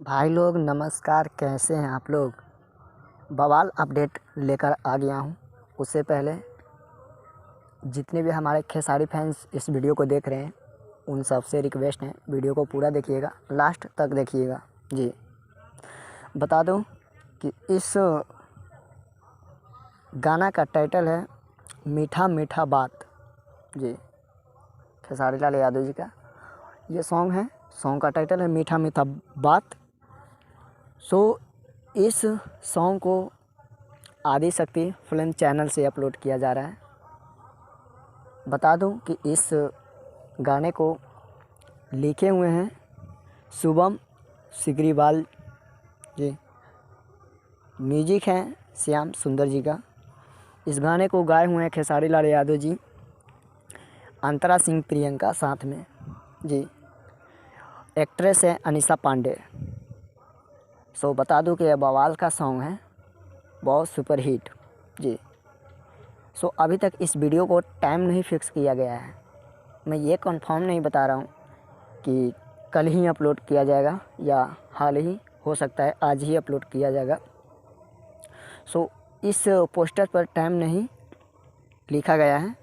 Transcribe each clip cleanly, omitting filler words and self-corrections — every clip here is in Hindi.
भाई लोग नमस्कार, कैसे हैं आप लोग। बवाल अपडेट लेकर आ गया हूं। उससे पहले जितने भी हमारे खेसारी फैंस इस वीडियो को देख रहे हैं उन सबसे रिक्वेस्ट है, वीडियो को पूरा देखिएगा, लास्ट तक देखिएगा जी। बता दूं कि इस गाना का टाइटल है मीठा मीठा बात जी। खेसारी लाल यादव जी का ये सॉन्ग है। सॉन्ग का टाइटल है मीठा मीठा बात। इस सॉन्ग को आदि शक्ति फिल्म चैनल से अपलोड किया जा रहा है। बता दूं कि इस गाने को लिखे हुए हैं शुभम सिग्रीवाल जी। म्यूजिक है श्याम सुंदर जी का। इस गाने को गाए हुए हैं खेसारी लाल यादव जी, अंतरा सिंह प्रियंका साथ में जी। एक्ट्रेस है अनीशा पांडे। बता दूं कि यह बवाल का सॉन्ग है, बहुत सुपर हिट जी। अभी तक इस वीडियो को टाइम नहीं फिक्स किया गया है। मैं ये कंफर्म नहीं बता रहा हूँ कि कल ही अपलोड किया जाएगा या हाल ही हो सकता है आज ही अपलोड किया जाएगा। इस पोस्टर पर टाइम नहीं लिखा गया है,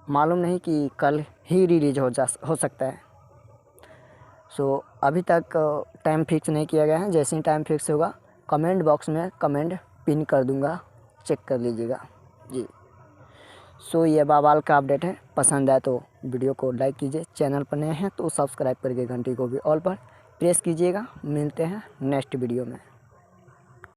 मालूम नहीं कि कल ही रिलीज हो सकता है। अभी तक टाइम फिक्स नहीं किया गया है। जैसे ही टाइम फिक्स होगा कमेंट बॉक्स में कमेंट पिन कर दूंगा, चेक कर लीजिएगा जी। ये बवाल का अपडेट है। पसंद आए तो वीडियो को लाइक कीजिए, चैनल पर नए हैं तो सब्सक्राइब करके घंटी को भी ऑल पर प्रेस कीजिएगा। मिलते हैं नेक्स्ट वीडियो में।